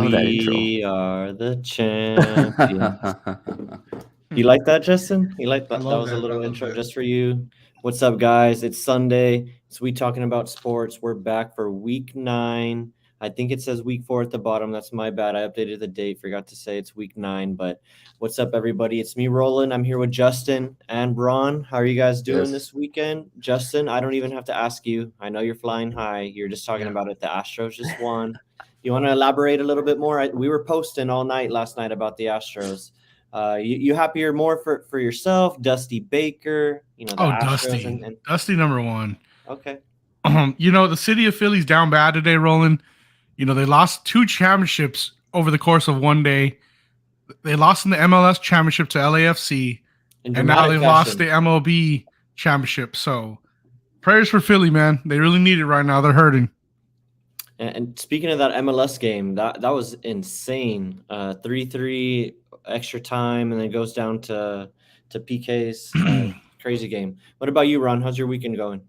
love that intro. We are the champions. You like that, Justin? You like I that? That love was a that. I little love intro that. just for you. What's up, guys? It's Sunday. It's We Talking About Sports. We're back for week 9. I think it says week 4 at the bottom. That's my bad. I updated the date. Forgot to say it's week 9. But what's up, everybody? It's me, Roland. I'm here with Justin and Braun. How are you guys doing Yes. this weekend? Justin, I don't even have to ask you. I know you're flying high. You're just talking Yeah. about it. The Astros just won. You want to elaborate a little bit more? We were posting all night last night about the Astros. You happier more for yourself, Dusty Baker, the Oh, Astros, Dusty. and Dusty number one. okay, The city of Philly's down bad today, Roland. They lost 2 championships over the course of one day. They lost in the MLS championship to LAFC, in and now dramatic they've lost the fashion. MLB championship. So, prayers for Philly, man. They really need it right now. They're hurting. And speaking of that MLS game, that was insane. 3-3 extra time, and then it goes down to PKs. Crazy game. What about you, Ron? How's your weekend going?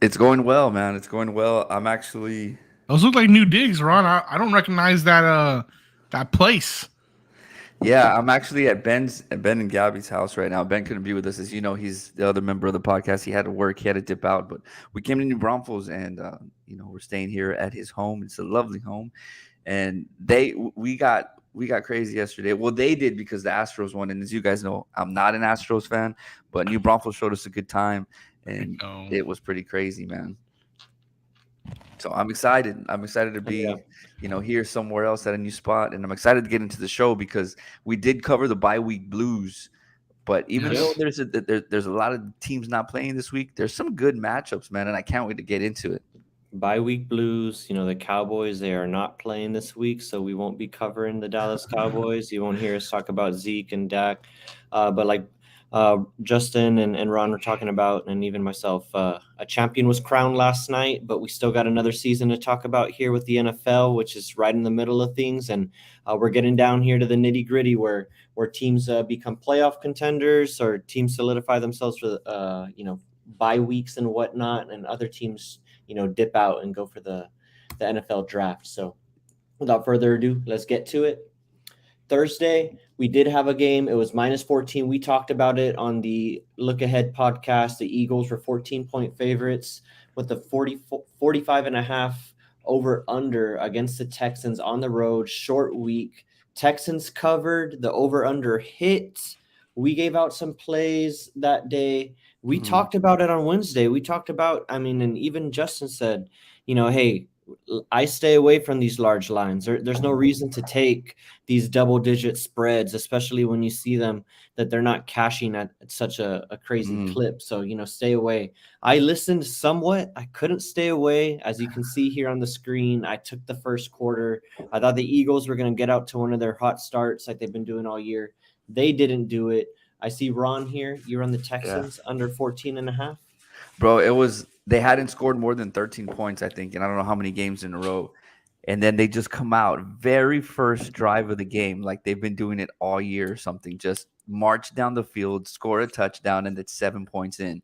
It's going well, man. It's going well. I'm actually, Those look like new digs, Ron. I don't recognize that place. I'm actually at Ben and Gabby's house right now. Ben couldn't be with us, as you know. He's the other member of the podcast. He had to work. He had to dip out, but we came to New Braunfels, and we're staying here at his home. It's a lovely home, and we got crazy yesterday. Well, they did because the Astros won, and as you guys know, I'm not an Astros fan, but New Braunfels showed us a good time, and it was pretty crazy, man. So I'm excited. I'm excited to be, here somewhere else at a new spot, and I'm excited to get into the show because we did cover the bye week blues. But even though there's a lot of teams not playing this week, there's some good matchups, man, and I can't wait to get into it. Bye week blues. The Cowboys, they are not playing this week, so we won't be covering the Dallas Cowboys. You won't hear us talk about Zeke and Dak. But like Justin and Ron were talking about, and even myself, a champion was crowned last night, but we still got another season to talk about here with the NFL, which is right in the middle of things. And we're getting down here to the nitty gritty where teams become playoff contenders or teams solidify themselves for, bye weeks and whatnot, and other teams dip out and go for the NFL draft. So without further ado, let's get to it. Thursday, we did have a game. It was -14. We talked about it on the Look Ahead podcast. The Eagles were 14-point favorites with the 45.5 over under against the Texans on the road. Short week. Texans covered. The over under hit. We gave out some plays that day. We talked about it on Wednesday. We talked about, and even Justin said, hey, I stay away from these large lines. There's no reason to take these double-digit spreads, especially when you see them that they're not cashing at such a crazy clip. So, stay away. I listened somewhat. I couldn't stay away. As you can see here on the screen, I took the first quarter. I thought the Eagles were going to get out to one of their hot starts like they've been doing all year. They didn't do it. I see Ron here. You're on the Texans under 14.5. Bro, they hadn't scored more than 13 points, I think, and I don't know how many games in a row. And then they just come out very first drive of the game, like they've been doing it all year or something. Just march down the field, score a touchdown, and it's 7 points in.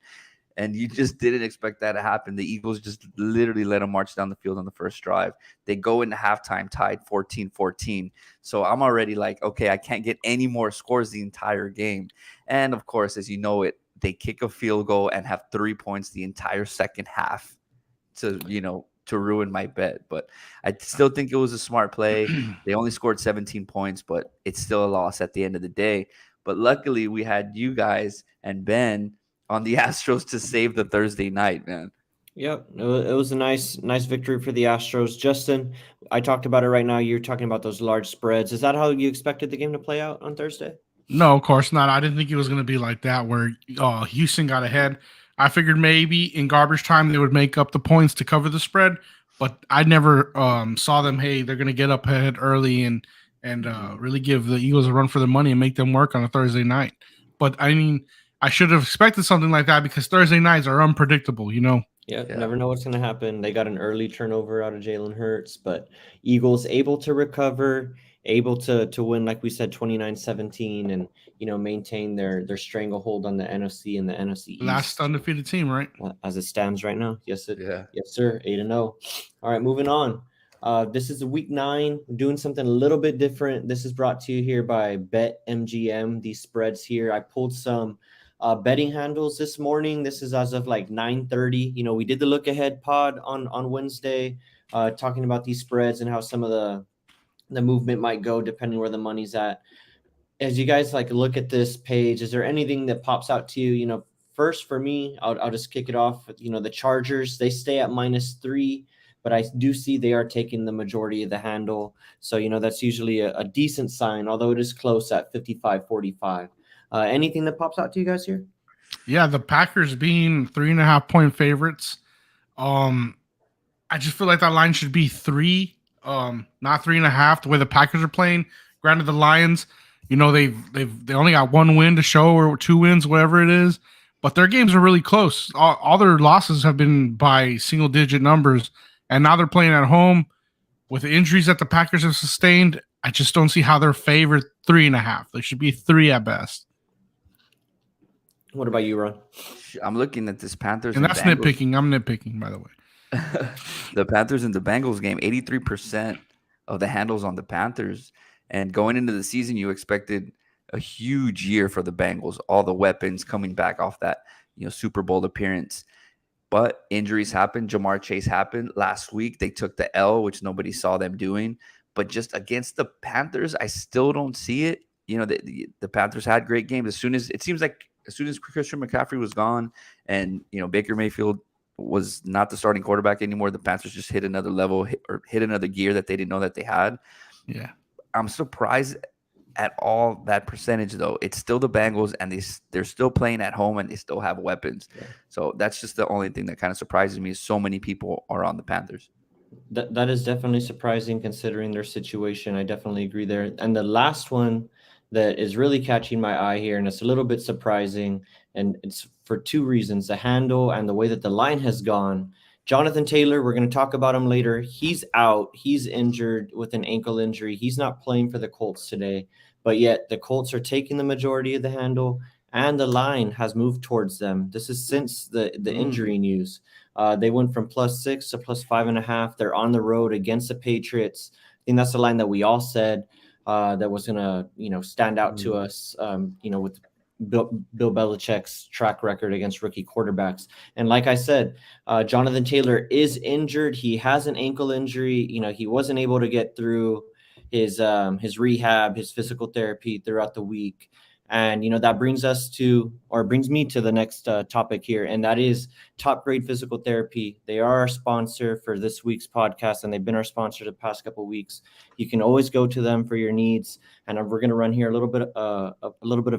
And you just didn't expect that to happen. The Eagles just literally let them march down the field on the first drive. They go into halftime tied 14-14. So I'm already like, okay, I can't get any more scores the entire game. And of course, as you know it, they kick a field goal and have 3 points the entire second half to ruin my bet. But I still think it was a smart play. They only scored 17 points, but it's still a loss at the end of the day. But luckily, we had you guys and Ben on the Astros to save the Thursday night, man. Yep, it was a nice victory for the Astros. Justin, I talked about it right now. You're talking about those large spreads. Is that how you expected the game to play out on Thursday? No, of course not. I didn't think it was going to be like that where Houston got ahead. I figured maybe in garbage time they would make up the points to cover the spread, but I never saw them, hey, they're going to get up ahead early and really give the Eagles a run for their money and make them work on a Thursday night. But, I should have expected something like that because Thursday nights are unpredictable, Yeah, never know what's going to happen. They got an early turnover out of Jalen Hurts, but Eagles able to recover, able to win, like we said, 29-17, and maintain their stranglehold on the NFC and the NFC East. Last undefeated team, right? As it stands right now. Yes, Yeah. Yes, sir. 8-0. All right, moving on. This is a week 9, doing something a little bit different. This is brought to you here by BetMGM. These spreads here, I pulled some betting handles this morning. This is as of like 9:30. You know, we did the look ahead pod on Wednesday, talking about these spreads and how some of the movement might go depending where the money's at. As you guys like look at this page, is there anything that pops out to you? You know, first for me, I'll just kick it off. You know, the Chargers, they stay at -3, but I do see they are taking the majority of the handle. So, you know, that's usually a decent sign, although it is close at 55-45. Anything that pops out to you guys here? Yeah, the Packers being 3.5-point favorites. I just feel like that line should be 3, not 3.5. The way the Packers are playing. Granted, the Lions, you know, they only got 1 win to show, or 2 wins, whatever it is. But their games are really close. All their losses have been by single-digit numbers, and now they're playing at home with the injuries that the Packers have sustained. I just don't see how they're favored 3.5. They should be 3 at best. What about you, Ron? I'm looking at this Panthers And that's Bengals. nitpicking. I'm nitpicking, by the way. The Panthers and the Bengals game, 83% of the handles on the Panthers. And going into the season, you expected a huge year for the Bengals, all the weapons coming back off that, you know, Super Bowl appearance. But injuries happened. Jamar Chase happened last week. They took the L, which nobody saw them doing. But just against the Panthers, I still don't see it. You know, the Panthers had great games. As soon as Christian McCaffrey was gone and, you know, Baker Mayfield was not the starting quarterback anymore, the Panthers just hit another level, hit another gear that they didn't know that they had. Yeah. I'm surprised at all that percentage, though. It's still the Bengals, and they're still playing at home, and they still have weapons. Yeah. So that's just the only thing that kind of surprises me is so many people are on the Panthers. That is definitely surprising considering their situation. I definitely agree there. And the last one that is really catching my eye here, and it's a little bit surprising, and it's for 2 reasons: the handle and the way that the line has gone. Jonathan Taylor, we're going to talk about him later. He's out. He's injured with an ankle injury. He's not playing for the Colts today, but yet the Colts are taking the majority of the handle, and the line has moved towards them. This is since the injury news. They went from +6 to +5.5. They're on the road against the Patriots. I think that's the line that we all said that was going to, you know, stand out to us, you know, with Bill Belichick's track record against rookie quarterbacks. And like I said, Jonathan Taylor is injured. He has an ankle injury. You know, he wasn't able to get through his rehab, his physical therapy throughout the week. And, you know, that brings me to the next topic here, and that is Top Grade Physical Therapy. They are our sponsor for this week's podcast, and they've been our sponsor the past couple of weeks. You can always go to them for your needs, and we're going to run here a little bit of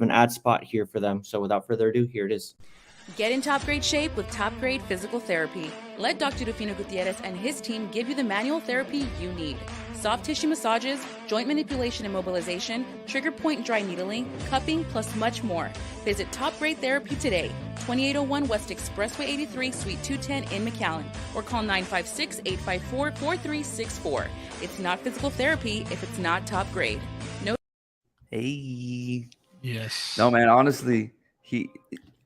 an ad spot here for them. So without further ado, here it is. Get in top grade shape with Top Grade Physical Therapy. Let Dr. Rufino Gutierrez and his team give you the manual therapy you need. Soft tissue massages, joint manipulation and mobilization, trigger point dry needling, cupping, plus much more. Visit Top Grade Therapy today, 2801 West Expressway 83, Suite 210 in McAllen, or call 956-854-4364. It's not physical therapy if it's not top grade. No. Hey. Yes. No, man, honestly,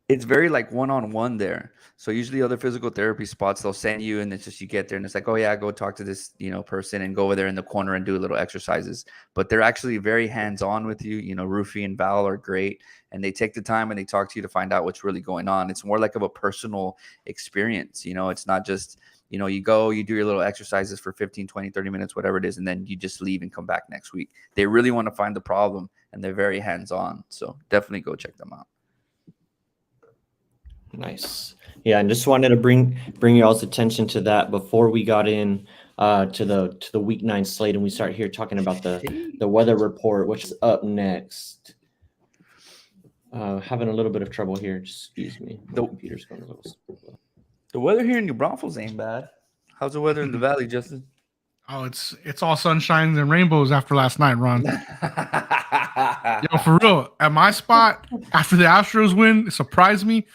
it's very like one-on-one there. So usually other physical therapy spots, they'll send you and it's just you get there and it's like, oh yeah, go talk to this, you know, person and go over there in the corner and do little exercises. But they're actually very hands-on with you. You know, Rufy and Val are great, and they take the time and they talk to you to find out what's really going on. It's more like of a personal experience. You know, it's not just, you know, you go, you do your little exercises for 15, 20, 30 minutes, whatever it is, and then you just leave and come back next week. They really want to find the problem, and they're very hands-on. So definitely go check them out. Nice. Yeah, and just wanted to bring y'all's attention to that before we got in to the week 9 slate, and we start here talking about the weather report, which is up next. Having a little bit of trouble here. Excuse me. The computer's going a little slow. The weather here in New Braunfels ain't bad. How's the weather in the valley, Justin? Oh, it's all sunshines and rainbows after last night, Ron. Yo, for real, at my spot, after the Astros win, it surprised me.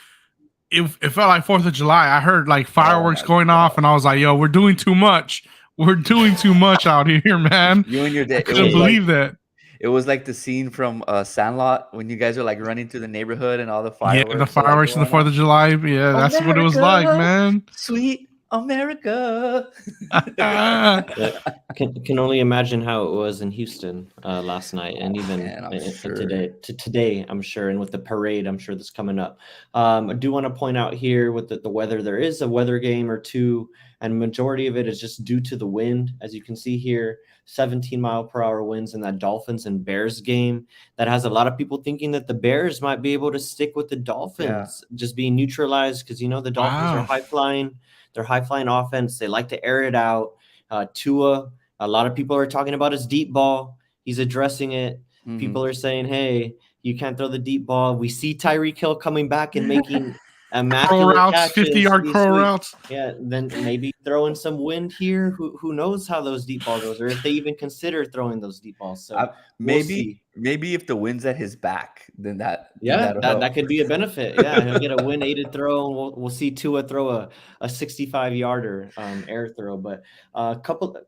It felt like 4th of July. I heard like fireworks going off, and I was like, yo, we're doing too much. We're doing too much out here, man. You and your dad. I couldn't believe that. It was like the scene from Sandlot when you guys are like running through the neighborhood and all the fireworks. Yeah, the fireworks on the 4th of July. Yeah, that's what it was like, man. Sweet America. Can only imagine how it was in Houston last night, and even man, I'm sure. today, I'm sure, and with the parade, I'm sure that's coming up. I do want to point out here with the weather, there is a weather game or two, and majority of it is just due to the wind. As you can see here, 17-mile-per-hour winds in that Dolphins and Bears game. That has a lot of people thinking that the Bears might be able to stick with the Dolphins, just being neutralized, because the Dolphins are Wow. high flying. They're high flying offense. They like to air it out. Tua, a lot of people are talking about his deep ball. He's addressing it. Mhm. People are saying, hey, you can't throw the deep ball. We see Tyreek Hill coming back and making Crow immaculate routes, catches 50-yard this crow week. routes. Yeah, then maybe throw in some wind here. Who knows how those deep ball goes, or if they even consider throwing those deep balls. So we'll see. Maybe if the wind's at his back, then Yeah, that'll help. that could be a benefit. Yeah, he'll get a wind-aided throw, and we'll see Tua throw a 65-yarder air throw. But a couple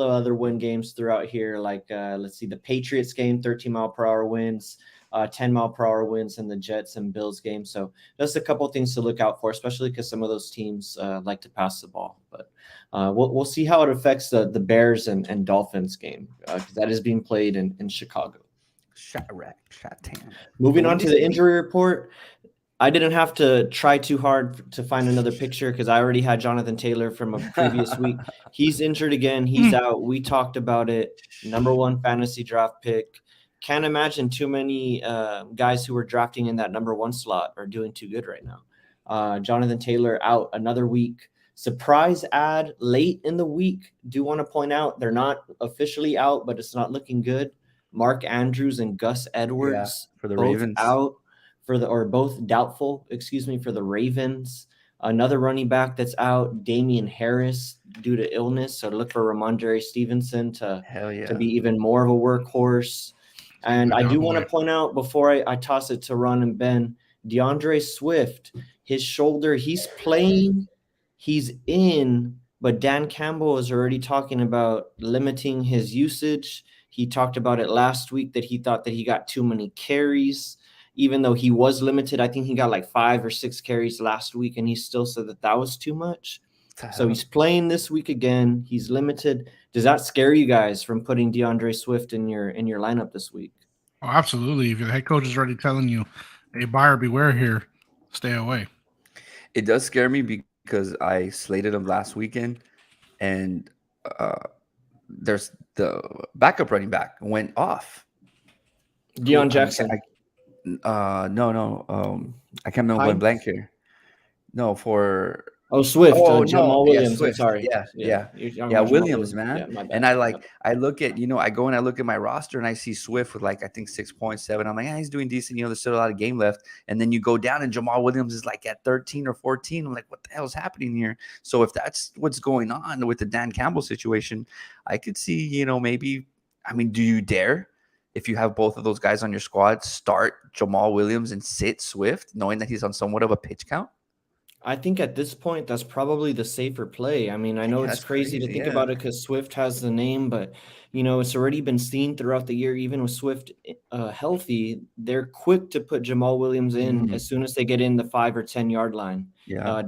of other win games throughout here, like let's see, the Patriots game, 13-mile-per-hour winds, 10-mile-per-hour winds, and the Jets and Bills game. So just a couple things to look out for, especially because some of those teams like to pass the ball. But we'll see how it affects the Bears and Dolphins game, because that is being played in Chicago. Moving on to the injury report, I didn't have to try too hard to find another picture because I already had Jonathan Taylor from a previous week. He's injured again. He's out. We talked about it. Number 1 fantasy draft pick. Can't imagine too many guys who were drafting in that number 1 slot are doing too good right now. Jonathan Taylor out another week. Surprise ad late in the week. Do want to point out they're not officially out, but it's not looking good. Mark Andrews and Gus Edwards for the both Ravens out both doubtful, for the Ravens. Another running back that's out, Damian Harris, due to illness. So look for Ramondre Stevenson to be even more of a workhorse. And I do want to point out before I toss it to Ron and Ben, DeAndre Swift, his shoulder, he's playing, he's in, but Dan Campbell is already talking about limiting his usage. He talked about it last week that he thought that he got too many carries, even though he was limited. I think he got like 5 or 6 carries last week, and he still said that was too much. So he's playing this week again. He's limited. Does that scare you guys from putting DeAndre Swift in your lineup this week? Oh, absolutely. If your head coach is already telling you, hey, buyer beware here, stay away. It does scare me because I slated him last weekend, and there's the backup running back went off. Deion Jackson. No. I can't remember going blank here. No, for Swift. Jamal Williams. Yeah, Swift. I'm sorry. Yeah. Williams, man. Yeah, and I look at, I go and I look at my roster and I see Swift with like, I think 6.7. I'm like, he's doing decent. There's still a lot of game left. And then you go down and Jamal Williams is like at 13 or 14. I'm like, what the hell is happening here? So if that's what's going on with the Dan Campbell situation, I could see, maybe, do you dare? If you have both of those guys on your squad, start Jamal Williams and sit Swift, knowing that he's on somewhat of a pitch count? I think at this point, that's probably the safer play. I know it's crazy to think about it because Swift has the name, but, it's already been seen throughout the year, even with Swift healthy, they're quick to put Jamal Williams in as soon as they get in the 5 or 10 yard line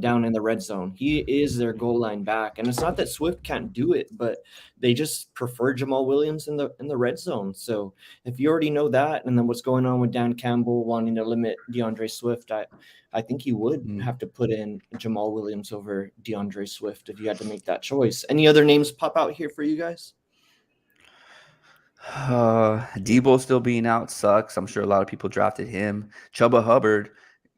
down in the red zone. He is their goal line back. And it's not that Swift can't do it, but they just prefer Jamal Williams in the red zone. So if you already know that, and then what's going on with Dan Campbell wanting to limit DeAndre Swift, I think you would have to put in Jamal Williams over DeAndre Swift if you had to make that choice. Any other names pop out here for you guys? Debo still being out sucks. I'm sure a lot of people drafted him. Chuba Hubbard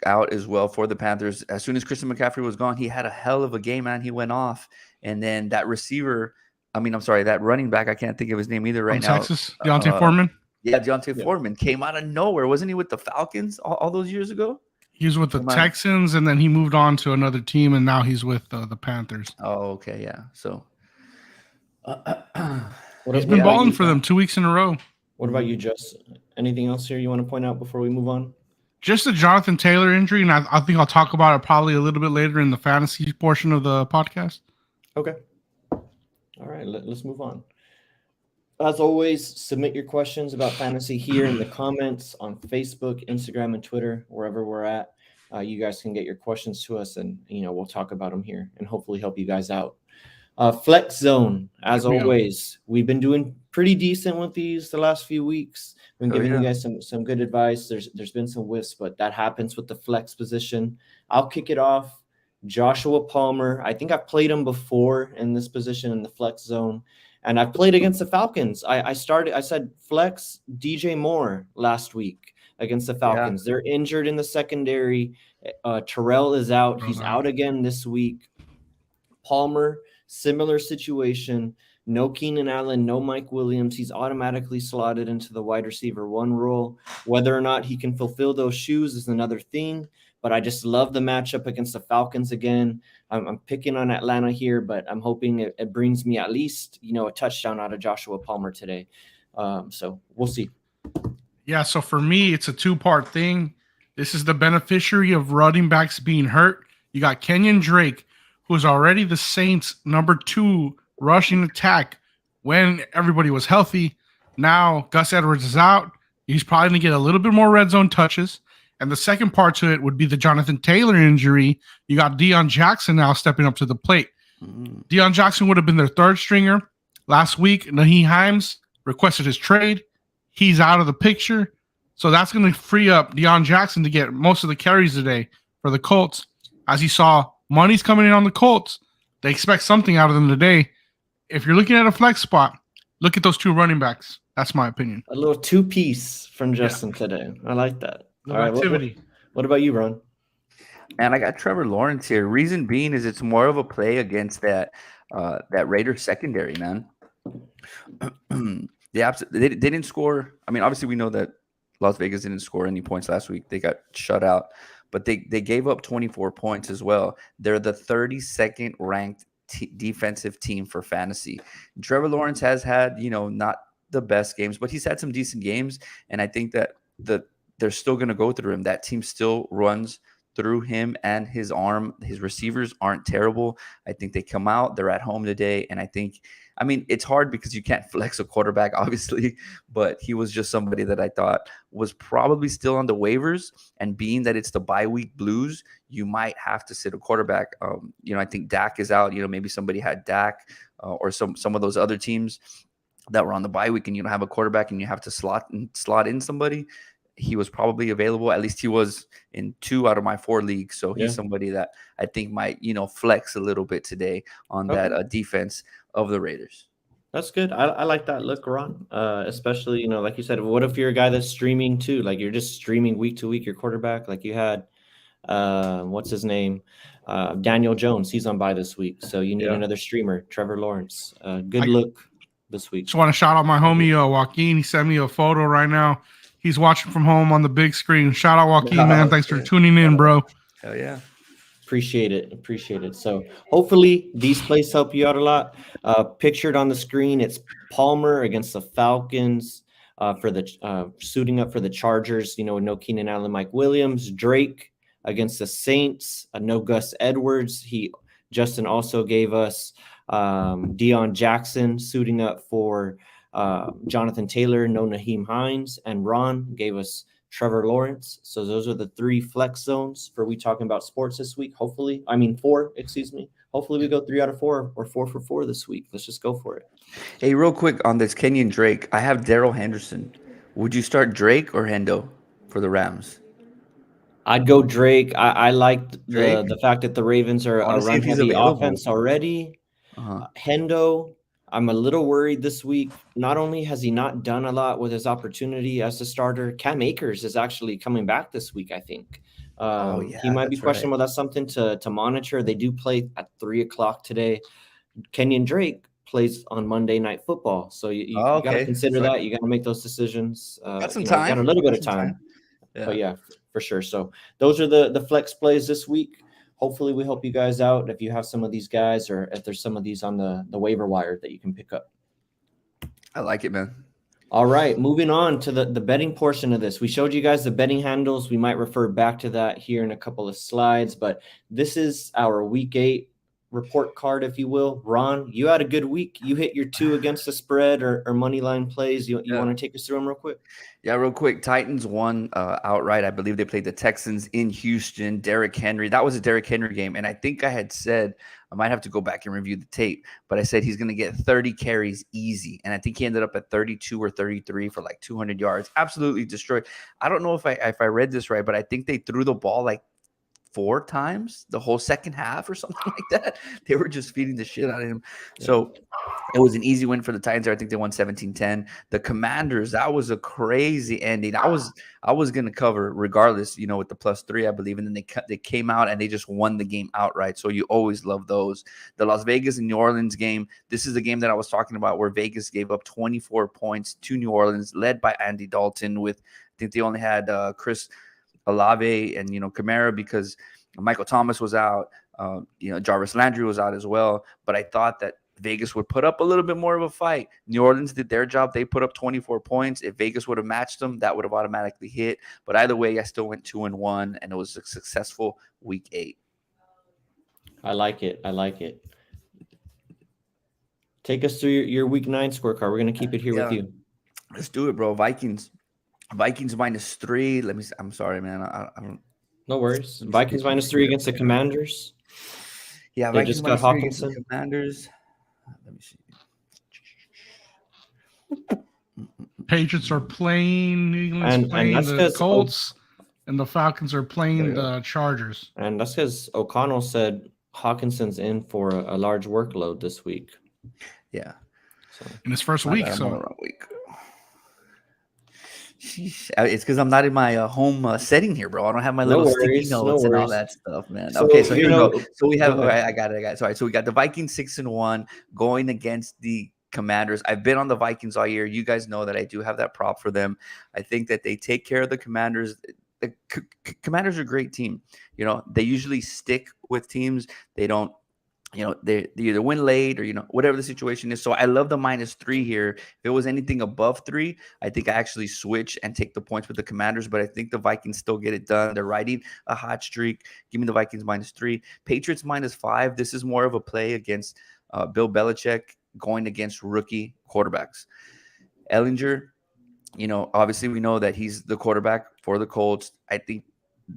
out as well for the Panthers. As soon as Christian McCaffrey was gone, he had a hell of a game, man. He went off. And then that that running back, I can't think of his name either right now. Texas, Deontay Foreman? Yeah, Deontay Foreman came out of nowhere. Wasn't he with the Falcons all those years ago? He was with the Texans, and then he moved on to another team, and now he's with the Panthers. Oh, okay, yeah. So he's been balling for them 2 weeks in a row. What about you, Jess? Anything else here you want to point out before we move on? Just the Jonathan Taylor injury, and I think I'll talk about it probably a little bit later in the fantasy portion of the podcast. Okay. All right, let's move on. As always, submit your questions about fantasy here in the comments on Facebook, Instagram, and Twitter, wherever we're at. you guys can get your questions to us, and we'll talk about them here and hopefully help you guys out. Flex zone, as Here we go. always, we've been doing pretty decent with these the last few weeks. Been giving you guys some good advice. There's been some whiffs, but that happens with the flex position. I'll kick it off. Joshua Palmer. I think I've played him before in this position in the flex zone, and I've played against the Falcons. I said flex DJ Moore last week against the Falcons. They're injured in the secondary. Terrell is out. He's out again this week. Palmer, similar situation. No Keenan Allen, no Mike Williams. He's automatically slotted into the wide receiver 1 role. Whether or not he can fulfill those shoes is another thing, but I just love the matchup against the Falcons again. I'm picking on Atlanta here, but I'm hoping it brings me at least, a touchdown out of Joshua Palmer today. So we'll see. Yeah, so for me, it's a 2-part thing. This is the beneficiary of running backs being hurt. You got Kenyon Drake, who's already the Saints' number 2 rushing attack when everybody was healthy. Now Gus Edwards is out. He's probably going to get a little bit more red zone touches. And the second part to it would be the Jonathan Taylor injury. You got Deion Jackson now stepping up to the plate. Deion Jackson would have been their 3rd stringer. Last week, Naheem Hines requested his trade. He's out of the picture. So that's going to free up Deion Jackson to get most of the carries today for the Colts. As you saw, money's coming in on the Colts. They expect something out of them today. If you're looking at a flex spot, look at those 2 running backs. That's my opinion. A little 2-piece from Justin today. I like that. All right, activity. What about you, Ron? And I got Trevor Lawrence here. Reason being is it's more of a play against that Raiders secondary, man. They didn't score. I mean, obviously we know that Las Vegas didn't score any points last week. They got shut out, but they gave up 24 points as well. They're the 32nd ranked defensive team for fantasy. And Trevor Lawrence has had, not the best games, but he's had some decent games. And I think that they're still going to go through him. That team still runs through him and his arm. His receivers aren't terrible. I think they come out. They're at home today. And I mean, it's hard because you can't flex a quarterback, obviously, but he was just somebody that I thought was probably still on the waivers. And being that it's the bye week blues, you might have to sit a quarterback. I think Dak is out. Maybe somebody had Dak or some of those other teams that were on the bye week, and you don't have a quarterback and you have to slot in somebody. He was probably available. At least he was in 2 out of my 4 leagues. So he's somebody that I think might, flex a little bit today on that defense of the Raiders. That's good. I like that look, Ron. Especially, like you said, what if you're a guy that's streaming too? Like you're just streaming week to week your quarterback. Like you had, what's his name? Daniel Jones. He's on bye this week. So you need another streamer, Trevor Lawrence. Good look this week. Just want to shout out my homie, Joaquin. He sent me a photo right now. He's watching from home on the big screen. Shout out, Joaquin, man. Thanks for tuning in, bro. Hell yeah. Appreciate it. So hopefully these plays help you out a lot. Pictured on the screen, it's Palmer against the Falcons for the suiting up for the Chargers. No Keenan Allen, Mike Williams. Drake against the Saints. No Gus Edwards. Justin also gave us Deion Jackson suiting up for Jonathan Taylor, no Naheem Hines, and Ron gave us Trevor Lawrence. So those are the 3 flex zones for we talking about sports this week. 4, excuse me. Hopefully we go 3 out of 4 or 4 for 4 this week. Let's just go for it. Hey, real quick on this Kenyon Drake, I have Darrell Henderson. Would you start Drake or Hendo for the Rams? I'd go Drake. I liked the fact that the Ravens are a run-heavy offense already. Hendo, I'm a little worried this week. Not only has he not done a lot with his opportunity as a starter, Cam Akers is actually coming back this week, I think. He might be questionable. Right. That's something to monitor. They do play at 3:00 today. Kenyon Drake plays on Monday Night Football. So you got to consider that. You got to make those decisions. Got some time. Got a little bit of time. Yeah. But yeah, for sure. So those are the flex plays this week. Hopefully we help you guys out if you have some of these guys or if there's some of these on the waiver wire that you can pick up. I like it, man. All right, moving on to the betting portion of this. We showed you guys the betting handles. We might refer back to that here in a couple of slides, but this is our week 8 report card, if you will. Ron, you had a good week. You hit your 2 against the spread or money line plays. You Yeah. want to take us through them real quick? Yeah, real quick. Titans won outright. I believe they played the Texans in Houston. Derrick Henry. That was a Derrick Henry game. And I think I had said, I might have to go back and review the tape, but I said he's going to get 30 carries easy. And I think he ended up at 32 or 33 for like 200 yards. Absolutely destroyed. I don't know if I read this right, but I think they threw the ball like 4 times the whole second half or something like that. They were just feeding the shit out of him. So it was an easy win for the Titans. I think they won 17-10. The Commanders, that was a crazy ending. I was going to cover regardless, with the +3, I believe. And then they came out and they just won the game outright. So you always love those. The Las Vegas and New Orleans game, this is the game that I was talking about where Vegas gave up 24 points to New Orleans, led by Andy Dalton with, I think they only had Chris Olave and, Kamara because Michael Thomas was out. Jarvis Landry was out as well. But I thought that Vegas would put up a little bit more of a fight. New Orleans did their job. They put up 24 points. If Vegas would have matched them, that would have automatically hit. But either way, I still went 2-1, and it was a successful week 8. I like it. Take us through your week 9 scorecard. We're going to keep it here with you. Let's do it, bro. Vikings -3. Let me see. I'm sorry, man. I don't. No worries. Vikings -3 against the Commanders. Yeah, They Vikings just got -3 against the Hawkinson. Commanders. Let me see. Patriots are playing. New England's And playing that's the 'cause Colts, and the Falcons are playing the Chargers. And that's because O'Connell said Hawkinson's in for a large workload this week. Yeah. So In his first week, so Sheesh. It's because I'm not in my home setting here, bro. I don't have my little sticky notes and all that stuff, man. Okay, so here we go. So we have. Okay, I got it. Sorry. So we got the Vikings 6-1 going against the Commanders. I've been on the Vikings all year. You guys know that I do have that prop for them. I think that they take care of the Commanders. The Commanders are a great team. They usually stick with teams. They don't. They either win late or, whatever the situation is. So I love the -3 here. If it was anything above 3, I think I actually switch and take the points with the Commanders. But I think the Vikings still get it done. They're riding a hot streak. Give me the Vikings -3. Patriots -5. This is more of a play against Bill Belichick going against rookie quarterbacks. Ellinger, obviously we know that he's the quarterback for the Colts. I think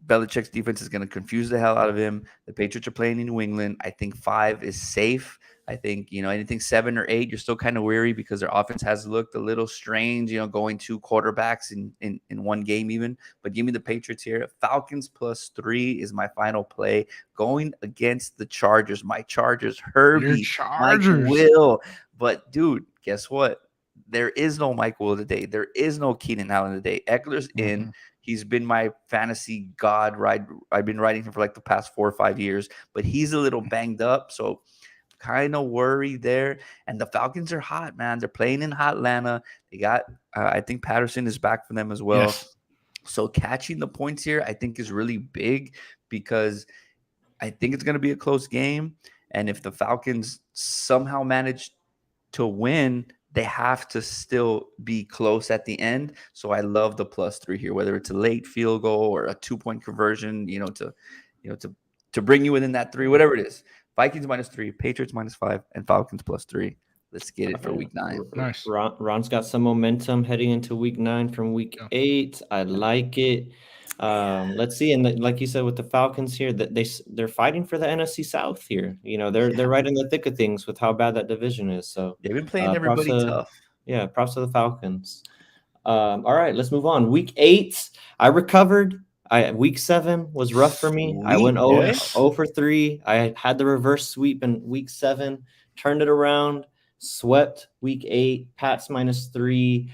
Belichick's defense is going to confuse the hell out of him. The Patriots are playing in New England. I think 5 is safe. I think, anything 7 or 8, you're still kind of weary because their offense has looked a little strange, going 2 quarterbacks in one game even. But give me the Patriots here. Falcons +3 is my final play going against the Chargers. My Chargers, Herbie, Mike Will. But, dude, guess what? There is no Mike Will today. There is no Keenan Allen today. Eckler's in. He's been my fantasy god. I've been riding him for like the past 4 or 5 years, but he's a little banged up. So kind of worried there. And the Falcons are hot, man. They're playing in hot Atlanta. They got, I think Patterson is back for them as well. Yes. So catching the points here, I think is really big because I think it's going to be a close game. And if the Falcons somehow manage to win, they have to still be close at the end. So I love the +3 here, whether it's a late field goal or a 2-point conversion, to bring you within that 3, whatever it is. Vikings -3, Patriots -5, and Falcons +3. Let's get it for week 9. Nice. Ron's got some momentum heading into week 9 from week 8. I like it. Let's see. And like you said, with the Falcons here, that they're fighting for the NFC South here. They're right in the thick of things with how bad that division is. So they've been playing everybody tough. Yeah, props to the Falcons. All right, let's move on. Week 8, I recovered. Week 7 was rough for me. I went 0 for 3. I had the reverse sweep in week 7, turned it around, swept week 8, Pats -3.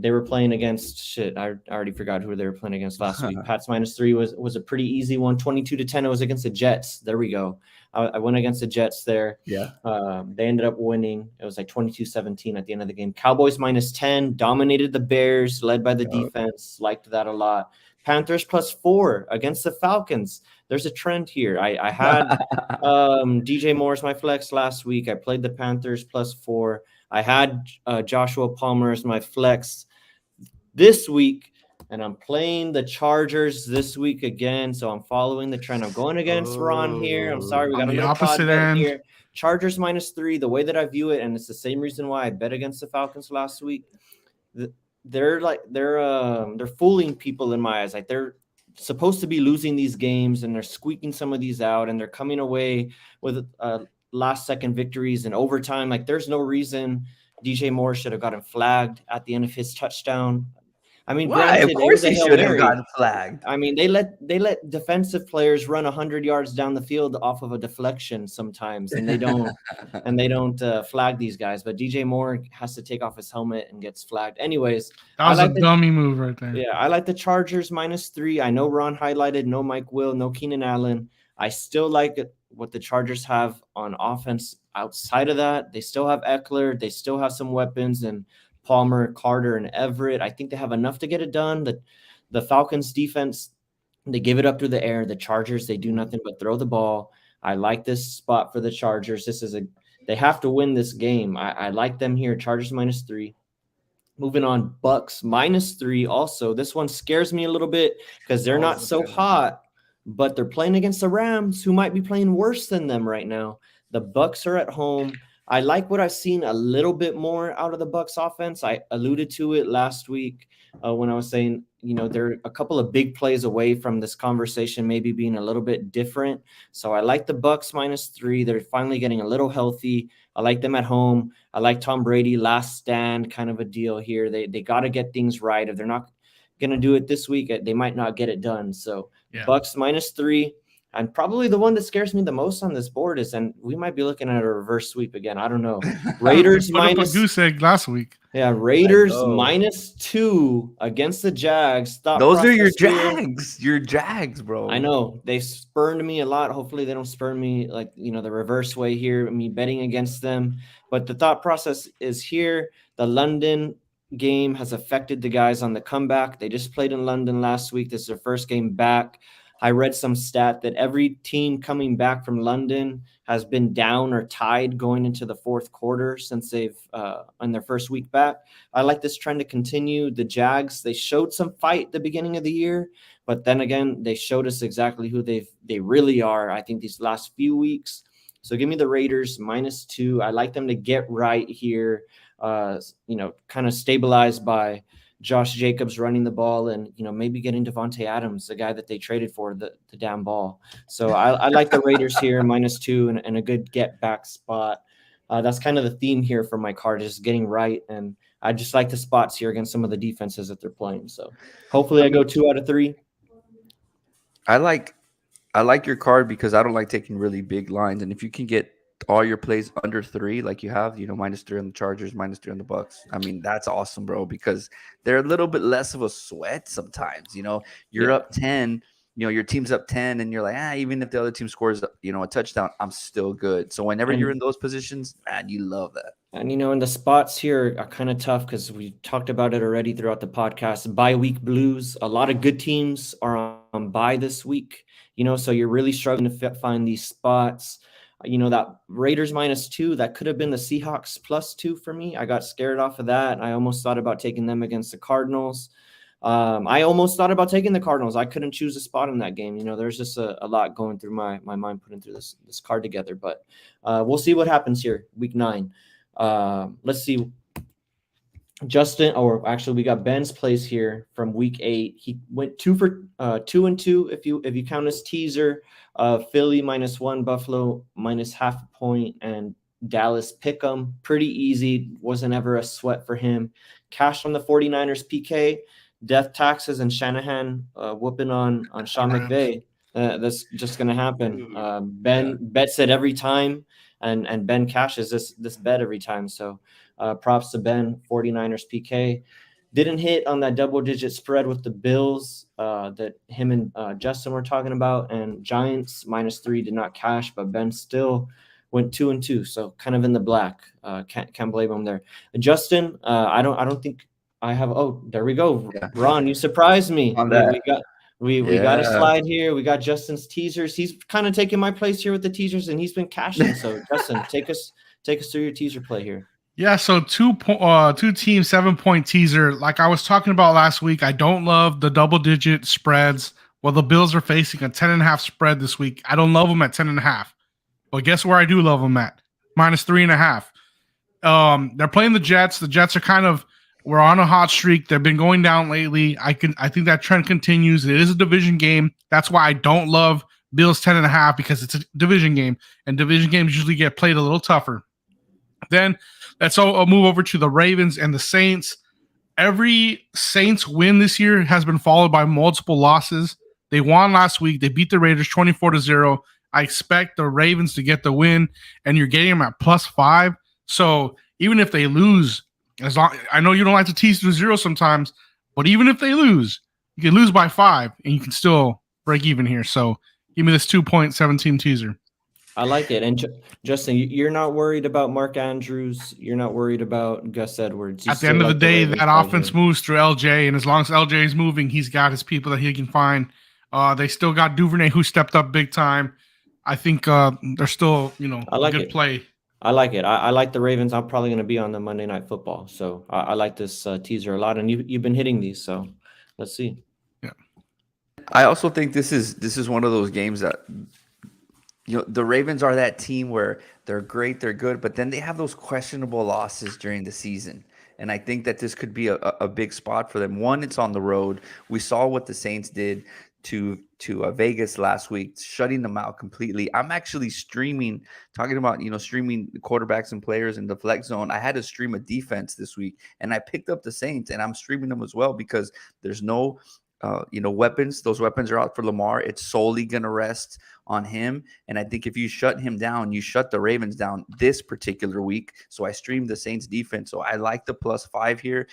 They were playing against I already forgot who they were playing against last week. Pats -3 was a pretty easy one. 22-10. It was against the Jets. There we go. I went against the Jets there. Yeah. They ended up winning. It was like 22-17 at the end of the game. Cowboys -10, dominated the Bears, led by the defense. Liked that a lot. Panthers +4 against the Falcons. There's a trend here. I had DJ Moore as my flex last week. I played the Panthers +4. I had Joshua Palmer as my flex. This week, and I'm playing the Chargers this week again. So I'm following the trend. I'm going against Ron here. I'm sorry, we On got the another opposite COD bet end. here. Chargers -3. The way that I view it, and it's the same reason why I bet against the Falcons last week. They're fooling people in my eyes. Like they're supposed to be losing these games, and they're squeaking some of these out, and they're coming away with last second victories and overtime. Like there's no reason DJ Moore should have gotten flagged at the end of his touchdown. I mean, Why? Of granted, it course was a he Hail should have Mary. gotten flagged. I mean, they let defensive players run 100 yards down the field off of a deflection sometimes, and they don't flag these guys. But DJ Moore has to take off his helmet and gets flagged. Anyways, That was a dummy move right there. yeah, I like the Chargers -3. I know Ron highlighted no Mike Will, no Keenan Allen. I still like what the Chargers have on offense. Outside of that, they still have Eckler. They still have some weapons and Palmer, Carter, and Everett. I think they have enough to get it done. The Falcons defense, they give it up through the air. The Chargers, they do nothing but throw the ball. I like this spot for the Chargers. They have to win this game. I like them here. Chargers -3. Moving on, Bucks -3. Also, this one scares me a little bit because they're not so hot, but they're playing against the Rams, who might be playing worse than them right now. The Bucks are at home. I like what I've seen a little bit more out of the Bucks offense. I alluded to it last week when I was saying, they're a couple of big plays away from this conversation maybe being a little bit different. So I like the Bucks -3. They're finally getting a little healthy. I like them at home. I like Tom Brady, last stand kind of a deal here. They got to get things right. If they're not going to do it this week, they might not get it done. So yeah. Bucks -3. And probably the one that scares me the most on this board is, and we might be looking at a reverse sweep again. I don't know. Raiders minus a goose egg last week. Yeah, Raiders -2 against the Jags. Those are your Jags. Your Jags, bro. I know. They spurned me a lot. Hopefully they don't spurn me like, the reverse way here, me betting against them. But the thought process is here. The London game has affected the guys on the comeback. They just played in London last week. This is their first game back. I read some stat that every team coming back from London has been down or tied going into the fourth quarter since they've on their first week back. I like this trend to continue. The Jags, they showed some fight at the beginning of the year, but then again, they showed us exactly who they really are, I think, these last few weeks. So give me the Raiders -2. I like them to get right here, kind of stabilized by Josh Jacobs running the ball and, maybe getting Devontae Adams, the guy that they traded for the damn ball. So I like the Raiders here -2 and a good get back spot. That's kind of the theme here for my card, just getting right. And I just like the spots here against some of the defenses that they're playing. So hopefully I go 2 out of 3. I like your card because I don't like taking really big lines. And if you can get all your plays under 3 like you have, -3 on the Chargers, -3 on the Bucks, I mean, that's awesome, bro, because they're a little bit less of a sweat sometimes. You're up 10, your team's up 10 and you're like, even if the other team scores a touchdown, I'm still good. So whenever you're in those positions, man, you love that. And and the spots here are kind of tough because we talked about it already throughout the podcast. Bye week blues, a lot of good teams are on bye this week, so you're really struggling to find these spots. That Raiders -2, that could have been the Seahawks +2 for me. I got scared off of that. I almost thought about taking them against the Cardinals. I almost thought about taking the Cardinals. I couldn't choose a spot in that game. There's just a lot going through my mind putting through this card together. But we'll see what happens here, week 9. Let's see. Justin, or actually we got Ben's plays here from week 8. He went 2 for 2 and 2 if you count his teaser. Philly -1, Buffalo -0.5 point, and Dallas pick'em. Pretty easy. Wasn't ever a sweat for him. Cash on the 49ers PK, death taxes, and Shanahan whooping on Sean McVay. That's just gonna happen. Ben bets it every time, and Ben cashes this bet every time. So props to Ben. 49ers PK. Didn't hit on that double-digit spread with the Bills that him and Justin were talking about, and Giants -3 did not cash, but Ben still went 2 and 2, so kind of in the black. Can't blame him there. Justin, I don't think I have. Oh, there we go. Yeah. Ron, you surprised me. We got a slide here. We got Justin's teasers. He's kind of taking my place here with the teasers, and he's been cashing. So Justin, take us through your teaser play here. Yeah, so two team 7-point teaser. Like I was talking about last week, I don't love the double-digit spreads. Well, the Bills are facing a 10.5 spread this week. I don't love them at 10.5. But guess where I do love them at? -3.5. They're playing the Jets. The Jets are we're on a hot streak. They've been going down lately. I think that trend continues. It is a division game. That's why I don't love Bills 10.5, because it's a division game, and division games usually get played a little tougher. Then let's all move over to the Ravens and the Saints. Every Saints win this year has been followed by multiple losses. They won last week. They beat the Raiders 24-0. I expect the Ravens to get the win, and you're getting them at +5. So even if they lose, I know you don't like to tease to 0 sometimes, but even if they lose, you can lose by 5, and you can still break even here. So give me this 2.17 teaser. I like it. And Justin, you're not worried about Mark Andrews. You're not worried about Gus Edwards. At the end of the day, that offense moves through LJ, and as long as LJ is moving, he's got his people that he can find. They still got Duvernay, who stepped up big time. I think they're still, a good play. I like it. I like the Ravens. I'm probably going to be on the Monday Night Football, so I like this teaser a lot. And you've been hitting these, so let's see. Yeah, I also think this is one of those games that the Ravens are that team where they're great, they're good, but then they have those questionable losses during the season. And I think that this could be a big spot for them. One, it's on the road. We saw what the Saints did to Vegas last week, shutting them out completely. I'm actually streaming, talking about, streaming quarterbacks and players in the flex zone. I had to stream a defense this week, and I picked up the Saints, and I'm streaming them as well because there's no weapons. Those weapons are out for Lamar. It's solely going to rest on him. And I think if you shut him down, you shut the Ravens down this particular week. So I streamed the Saints defense. So I like the +5 here.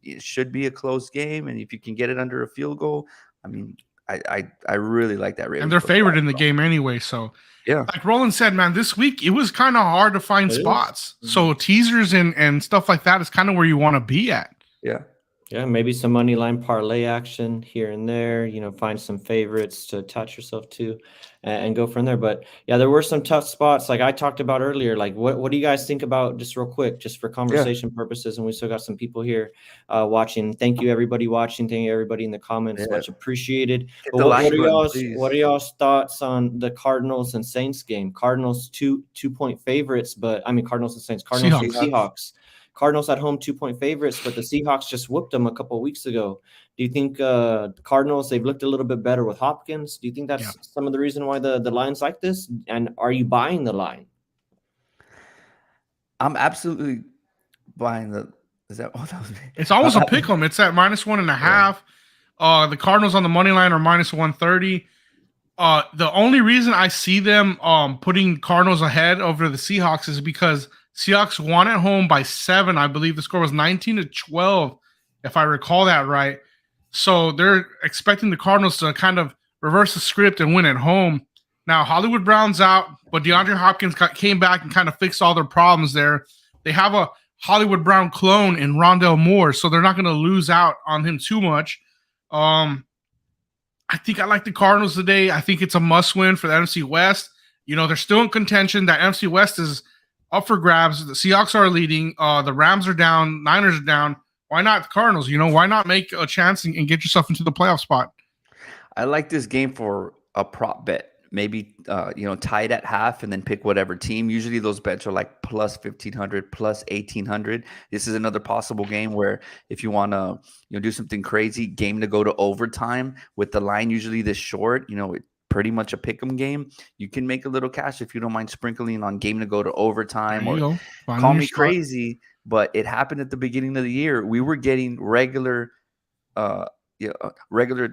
It should be a close game. And if you can get it under a field goal, I mean, I really like that Ravens. And they're favored in the game anyway. So yeah, like Roland said, man, this week it was kind of hard to find spots. So teasers and stuff like that is kind of where you want to be at. Yeah. Yeah, maybe some money line parlay action here and there, find some favorites to attach yourself to and go from there. But yeah, there were some tough spots like I talked about earlier. Like what do you guys think about, just real quick, just for conversation purposes? And we still got some people here watching. Thank you, everybody watching. Thank you, everybody in the comments. Much appreciated. But what are y'all's thoughts on the Cardinals and Saints game? Cardinals 2-point favorites, but I mean Cardinals and Saints, Cardinals and Seahawks. Cardinals at home 2-point favorites, but the Seahawks just whooped them a couple of weeks ago. Do you think the Cardinals, they've looked a little bit better with Hopkins? Do you think that's some of the reason why the line's like this? And are you buying the line? I'm absolutely buying the. Is that what that was? It's almost a pick 'em. It's at -1.5. The Cardinals on the money line are -130. The only reason I see them putting Cardinals ahead over the Seahawks is because Seahawks won at home by 7. I believe the score was 19-12, if I recall that right. So they're expecting the Cardinals to kind of reverse the script and win at home. Now, Hollywood Brown's out, but DeAndre Hopkins came back and kind of fixed all their problems there. They have a Hollywood Brown clone in Rondell Moore, so they're not going to lose out on him too much. I think I like the Cardinals today. I think it's a must-win for the NFC West. They're still in contention. That NFC West is up for grabs. The Seahawks are leading. The Rams are down. Niners are down. Why not the Cardinals? Why not make a chance and get yourself into the playoff spot? I like this game for a prop bet. Maybe, tied at half and then pick whatever team. Usually those bets are like +1,500, +1,800. This is another possible game where if you want to do something crazy, game to go to overtime with the line usually this short, pretty much a pick'em game. You can make a little cash if you don't mind sprinkling on game to go to overtime. Or call me crazy, but it happened at the beginning of the year. We were getting regular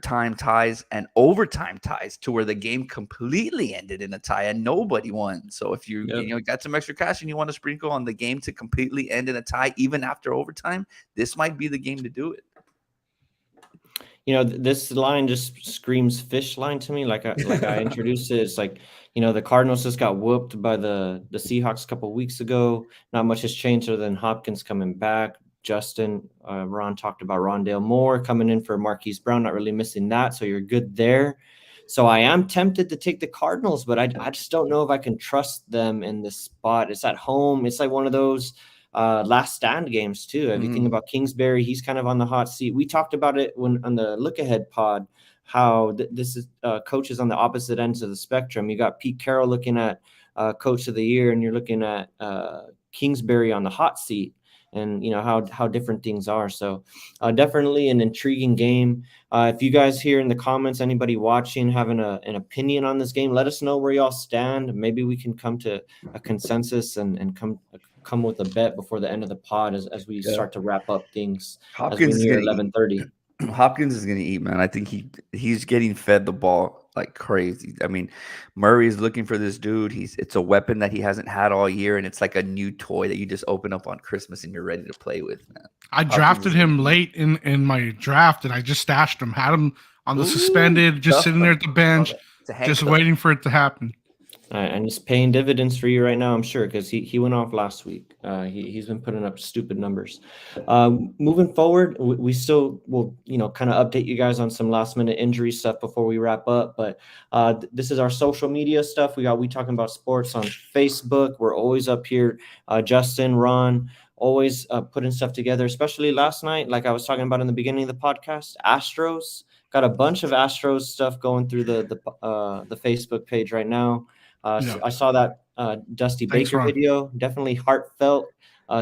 time ties and overtime ties to where the game completely ended in a tie and nobody won. So if you got some extra cash and you want to sprinkle on the game to completely end in a tie even after overtime, this might be the game to do it. This line just screams fish line to me. Like I introduced it. It's like, the Cardinals just got whooped by the Seahawks a couple of weeks ago. Not much has changed other than Hopkins coming back. Justin, Ron talked about Rondale Moore coming in for Marquise Brown, not really missing that. So you're good there. So I am tempted to take the Cardinals, but I just don't know if I can trust them in this spot. It's at home. It's like one of those last stand games too. If you think about Kingsbury, he's kind of on the hot seat. We talked about it when on the Look Ahead pod, how this is coaches on the opposite ends of the spectrum. You got Pete Carroll looking at Coach of the Year, and you're looking at Kingsbury on the hot seat. And how different things are. So definitely an intriguing game. If you guys here in the comments, anybody watching having an opinion on this game, let us know where y'all stand. Maybe we can come to a consensus and come with a bet before the end of the pod as we start to wrap up things. Hopkins as we near 11:30. Hopkins is going to eat, man. I think he's getting fed the ball like crazy. I mean, Murray's looking for this dude. It's a weapon that he hasn't had all year, and it's like a new toy that you just open up on Christmas and you're ready to play with, man. I drafted him late in my draft, and I just stashed him. Had him on the suspended, just sitting there at the bench, just waiting for it to happen. And it's paying dividends for you right now, I'm sure, because he went off last week. He's been putting up stupid numbers. Moving forward, we still will, kind of update you guys on some last minute injury stuff before we wrap up. But this is our social media stuff. We talking about sports on Facebook. We're always up here. Justin, Ron, always putting stuff together, especially last night, like I was talking about in the beginning of the podcast. Astros, got a bunch of Astros stuff going through the Facebook page right now. So I saw that Dusty Baker video, definitely heartfelt,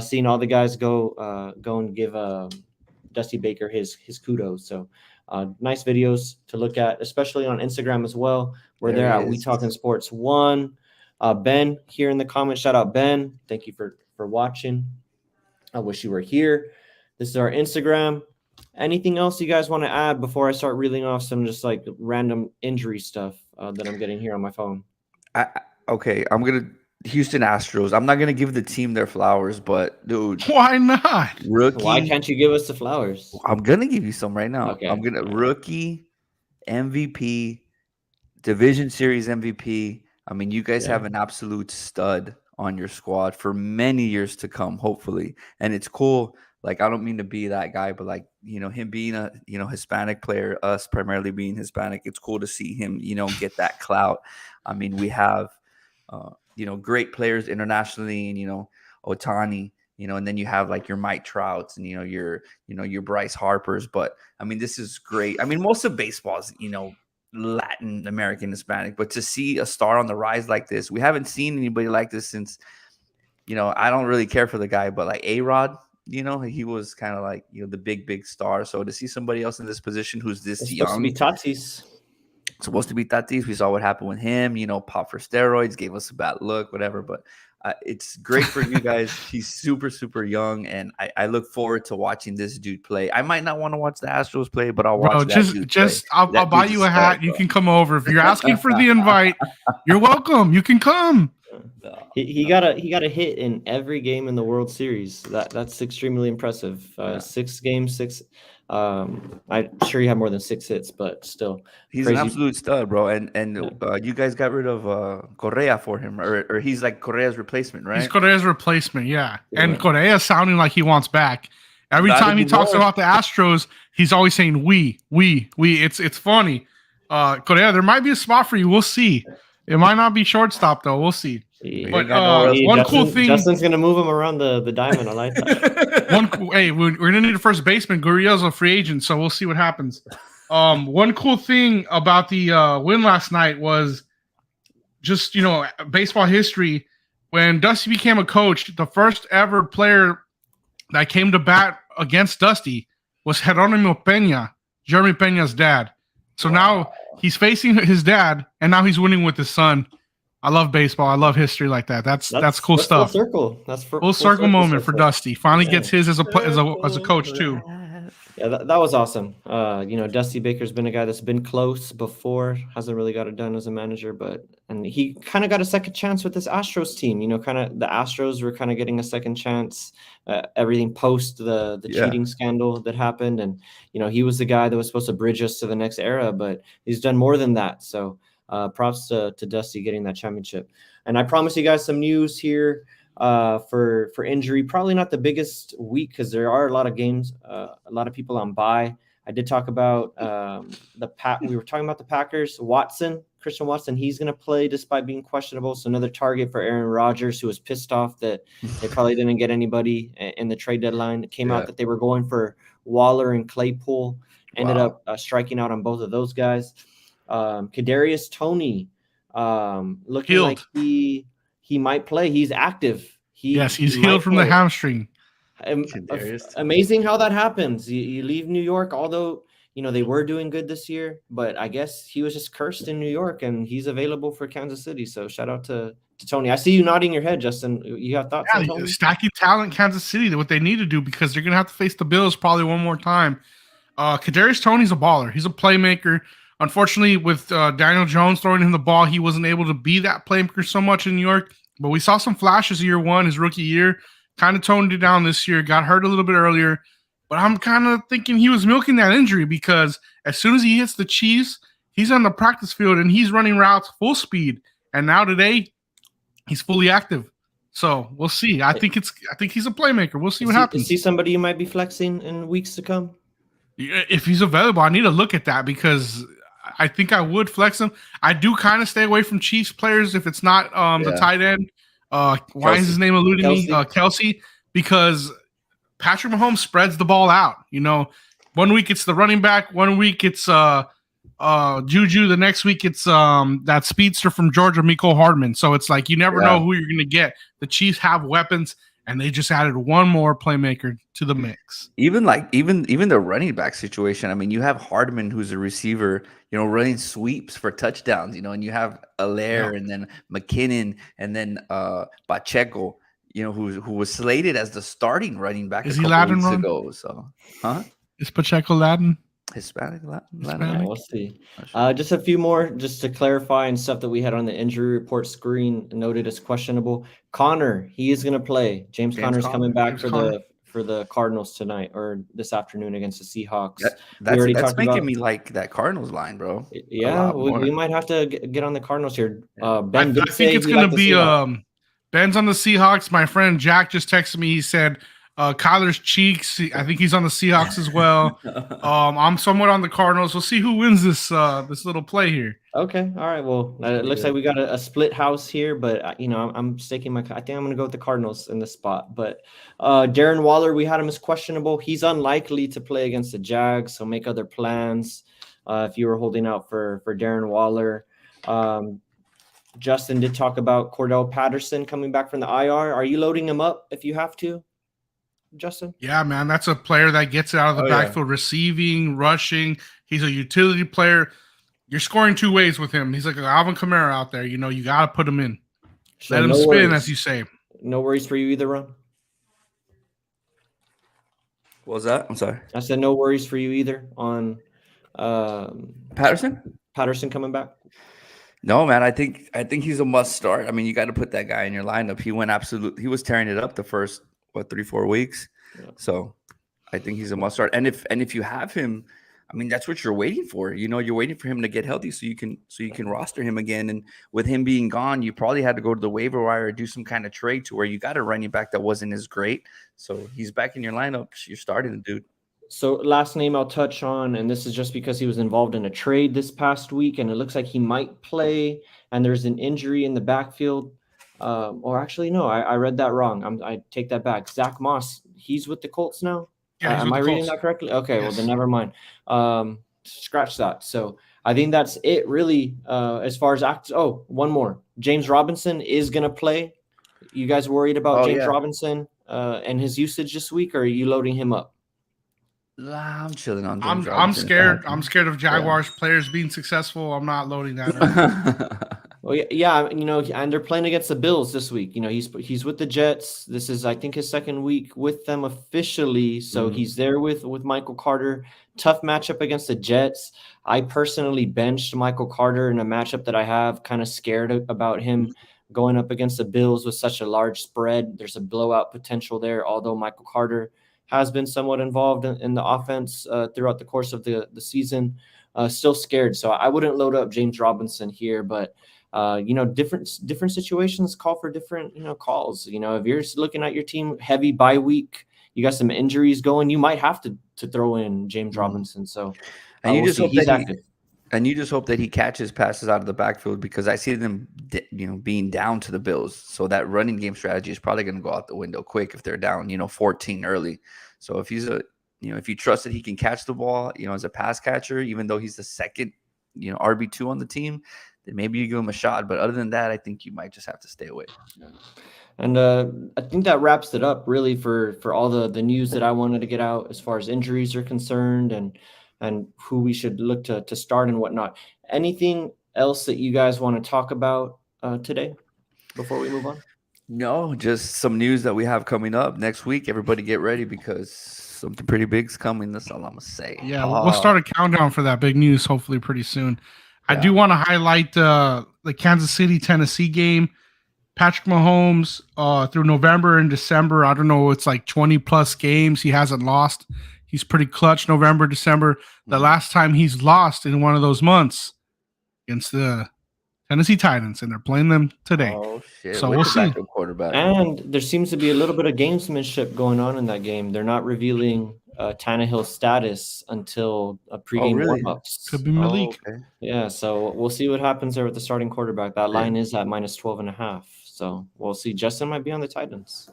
seeing all the guys go and give Dusty Baker his kudos. So nice videos to look at, especially on Instagram as well, where they're at We Talking Sports 1. Ben here in the comments, shout out Ben. Thank you for watching. I wish you were here. This is our Instagram. Anything else you guys want to add before I start reeling off some just like random injury stuff that I'm getting here on my phone? Okay, Houston Astros. I'm not gonna give the team their flowers, but dude, why not? Rookie. Why can't you give us the flowers? I'm gonna give you some right now. Okay. Rookie, MVP, Division Series MVP. I mean, you guys have an absolute stud on your squad for many years to come, hopefully. And it's cool. Like, I don't mean to be that guy, but like, him being a, Hispanic player, us primarily being Hispanic, it's cool to see him, get that clout. I mean, we have, great players internationally and, Otani, and then you have like your Mike Trouts and, your Bryce Harpers. But I mean, this is great. I mean, most of baseball is, Latin American Hispanic, but to see a star on the rise like this, we haven't seen anybody like this since, I don't really care for the guy, but like A-Rod, he was kind of like, the big star. So to see somebody else in this position who's this young. Supposed to be Tatis. We saw what happened with him, pop for steroids, gave us a bad look, whatever. But it's great for you guys. He's super, super young, and I look forward to watching this dude play. I might not want to watch the Astros play, but I'll watch that dude play. I'll buy you a hat. You can come over. If you're asking for the invite, you're welcome. You can come. He got a hit in every game in the World Series. That's extremely impressive. 6 games, 6. I'm sure he had more than 6 hits, but still, he's crazy. An absolute stud, bro. And you guys got rid of Correa for him, or he's like Correa's replacement, right? He's Correa's replacement, yeah. And Correa sounding like he wants back. Every time he talks about the Astros, he's always saying we. It's funny. Correa, there might be a spot for you. We'll see. It might not be shortstop though. We'll see. But cool thing, Justin's gonna move him around the diamond. I like that. We're gonna need a first baseman. Gurriel's a free agent, so we'll see what happens. One cool thing about the win last night was just baseball history. When Dusty became a coach, the first ever player that came to bat against Dusty was Jeronimo Peña, Jeremy Peña's dad. So now he's facing his dad, and now he's winning with his son. I love baseball. I love history like that. That's cool stuff. Full circle. That's full circle moment for Dusty. Finally gets his as a coach too. Yeah, that was awesome. Dusty Baker's been a guy that's been close before, hasn't really got it done as a manager, and he kind of got a second chance with this Astros team. Kind of the Astros were kind of getting a second chance. Everything post the cheating scandal that happened, and he was the guy that was supposed to bridge us to the next era, but he's done more than that. So. Props to Dusty getting that championship. And I promise you guys some news here for injury. Probably not the biggest week because there are a lot of games, a lot of people on bye. I did talk about we were talking about the Packers. Watson Christian Watson, he's going to play despite being questionable. So another target for Aaron Rodgers, who was pissed off that they probably didn't get anybody in the trade deadline. It came out that they were going for Waller and Claypool. Ended up striking out on both of those guys. Kadarius Toney, looking like he might play. He's active. He's healed from the hamstring. Amazing how that happens. You leave New York, although they were doing good this year, but I guess he was just cursed in New York, and he's available for Kansas City. So shout out to Tony. I see you nodding your head, Justin. You have thoughts on Tony? Stacking talent, Kansas City, what they need to do, because they're going to have to face the Bills probably one more time. Kadarius Toney's a baller. He's a playmaker. Unfortunately, with Daniel Jones throwing him the ball, he wasn't able to be that playmaker so much in New York. But we saw some flashes year one, his rookie year. Kind of toned it down this year. Got hurt a little bit earlier. But I'm kind of thinking he was milking that injury, because as soon as he hits the Chiefs, he's on the practice field and he's running routes full speed. And now today, he's fully active. So we'll see. I think he's a playmaker. We'll see what happens. Is he somebody you might be flexing in weeks to come? If he's available, I need to look at that, because I think I would flex him. I do kind of stay away from Chiefs players if it's not the tight end. Why is his name eluding me? Kelsey, because Patrick Mahomes spreads the ball out. 1 week it's the running back, 1 week it's Juju, the next week it's that speedster from Georgia, Mecole Hardman. So it's like you never know who you're going to get. The Chiefs have weapons, and they just added one more playmaker to the mix. Even the running back situation. I mean, you have Hardman, who's a receiver, running sweeps for touchdowns, and you have Allaire and then McKinnon and then Pacheco, who was slated as the starting running back a couple weeks ago. So, Is Pacheco Latin? Hispanic, Latin. Yeah, we'll see. Just a few more, just to clarify, and stuff that we had on the injury report screen noted as questionable. Connor, he is going to play. James Conner's coming back for the Cardinals tonight or this afternoon against the Seahawks. That's making me like that Cardinals line, bro. Yeah, we might have to get on the Cardinals here. Ben, I think it's going to be Ben's on the Seahawks. My friend Jack just texted me. He said Kyler's cheeks. I think he's on the Seahawks as well. I'm somewhat on the Cardinals. We'll see who wins this little play here. Okay, all right. Well, it looks like we got a split house here, but I'm staking I think I'm gonna go with the Cardinals in this spot. But Darren Waller, we had him as questionable. He's unlikely to play against the Jags, so make other plans if you were holding out for Darren Waller. Justin did talk about Cordell Patterson coming back from the IR. Are you loading him up if you have to, Justin? Yeah, man, that's a player that gets out of the backfield, receiving, rushing. He's a utility player. You're scoring two ways with him. He's like an Alvin Kamara out there. You got to put him in. So let him spin, as you say. No worries for you either, Ron? What was that? I'm sorry. I said no worries for you either on Patterson coming back. No, man. I think he's a must start. I mean, you got to put that guy in your lineup. He was tearing it up the first 3-4 weeks. Yeah. So I think he's a must start. And if you have him, I mean, that's what you're waiting for. You're waiting for him to get healthy so you can roster him again. And with him being gone, you probably had to go to the waiver wire or do some kind of trade to where you got a running back that wasn't as great. So he's back in your lineup. You're starting the dude. So last name I'll touch on, and this is just because he was involved in a trade this past week, and it looks like he might play, and there's an injury in the backfield. Or actually, no, I read that wrong. I take that back. Zach Moss, he's with the Colts now? Yeah, am I reading that correctly? Okay, yes. Well, then never mind. Scratch that. So I think that's it, really, as far as one more. James Robinson is going to play. You guys worried about James Robinson and his usage this week, or are you loading him up? I'm chilling on James Robinson. I'm scared. I'm scared of Jaguars players being successful. I'm not loading that up. Well, yeah, and they're playing against the Bills this week. He's with the Jets. This is, I think, his second week with them officially. So he's there with Michael Carter. Tough matchup against the Jets. I personally benched Michael Carter in a matchup that I have. Kind of scared about him going up against the Bills with such a large spread. There's a blowout potential there, although Michael Carter has been somewhat involved in the offense throughout the course of the season. Still scared. So I wouldn't load up James Robinson here, but different situations call for different, calls. If you're looking at your team heavy bye week, you got some injuries going, you might have to throw in James Robinson. So and you just hope And you just hope that he catches passes out of the backfield because I see them, being down to the Bills. So that running game strategy is probably going to go out the window quick if they're down, 14 early. So if if you trust that he can catch the ball, as a pass catcher, even though he's the second, RB2 on the team, then maybe you give him a shot. But other than that, I think you might just have to stay away. And I think that wraps it up really for all the news that I wanted to get out as far as injuries are concerned and who we should look to start and whatnot. Anything else that you guys want to talk about today before we move on? No, just some news that we have coming up next week. Everybody get ready because something pretty big's coming. That's all I'm going to say. Yeah, we'll start a countdown for that big news hopefully pretty soon. I Yeah. do want to highlight the Kansas City, Tennessee game. Patrick Mahomes through November and December, I don't know, it's like 20 plus games. He hasn't lost. He's pretty clutch November, December. The last time he's lost in one of those months against the Tennessee Titans, and they're playing them today. Oh, shit. So With we'll the see. backup quarterback. And there seems to be a little bit of gamesmanship going on in that game. They're not revealing Tannehill's status until pregame really? warmups. Could be Malik. Okay. Yeah, so we'll see what happens there with the starting quarterback. That line is at minus 12.5. So we'll see. Justin might be on the Titans.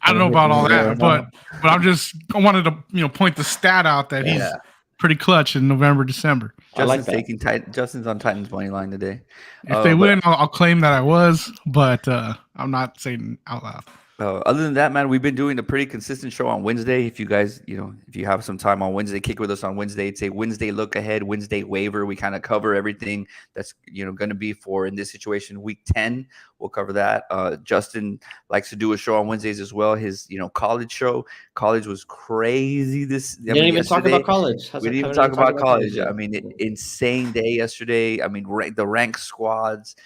I don't know about all that, but I wanted to point the stat out that he's pretty clutch in November, December. I like Justin's on Titans money line today. If they win, I'll claim that I was, but I'm not saying out loud. Other than that, man, we've been doing a pretty consistent show on Wednesday. If you guys, if you have some time on Wednesday, kick with us on Wednesday. It's a Wednesday look ahead, Wednesday waiver. We kind of cover everything that's, going to be for, in this situation, week 10. We'll cover that. Justin likes to do a show on Wednesdays as well. His, college show. College was crazy. Didn't even talk about college. We didn't even talk about college. I mean, insane day yesterday. I mean, the ranked squads.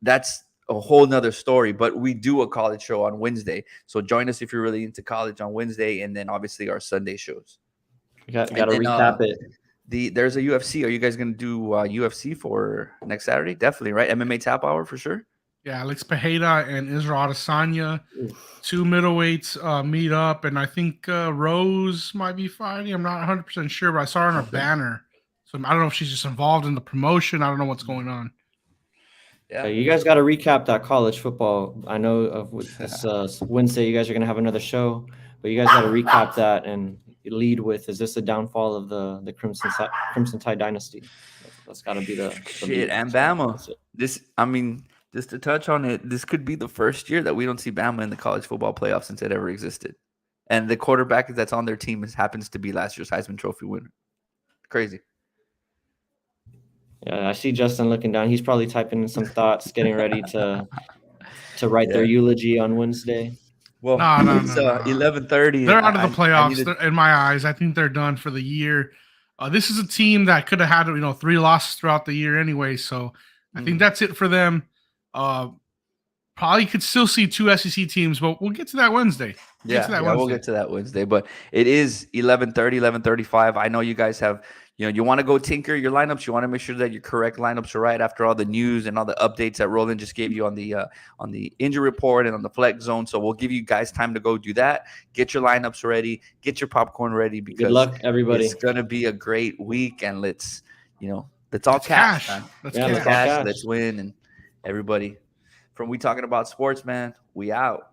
That's a whole nother story, but we do a college show on Wednesday. So join us if you're really into college on Wednesday, and then obviously our Sunday shows. Got to recap it. There's a UFC. Are you guys going to do UFC for next Saturday? Definitely, right? MMA Tap Hour for sure. Yeah, Alex Pereira and Israel Adesanya, two middleweights meet up, and I think Rose might be fighting. I'm not 100% sure, but I saw her on a banner. So I don't know if she's just involved in the promotion. I don't know what's going on. Yeah, you guys got to recap that college football. I know this Wednesday you guys are going to have another show, but you guys got to recap that and lead with, is this the downfall of the Crimson Tide dynasty? That's got to be the shit. And Bama. Just to touch on it, this could be the first year that we don't see Bama in the college football playoff since it ever existed. And the quarterback that's on their team happens to be last year's Heisman Trophy winner. Crazy. Yeah, I see Justin looking down. He's probably typing in some thoughts, getting ready to write their eulogy on Wednesday. Well, it's 11:30. They're out of the playoffs in my eyes. I think they're done for the year. This is a team that could have had 3 losses throughout the year anyway. So I think that's it for them. Probably could still see 2 SEC teams, but we'll get to that Wednesday. We'll get to that Wednesday. But it is 11:30, 11:35. I know you guys have. You want to go tinker your lineups. You want to make sure that your correct lineups are right after all the news and all the updates that Roland just gave you on the injury report and on the flex zone. So we'll give you guys time to go do that. Get your lineups ready. Get your popcorn ready because good luck, everybody. It's gonna be a great week, and let's all cash. Man. Let's cash. Let's win, and everybody. From We Talking About Sports, man. We out.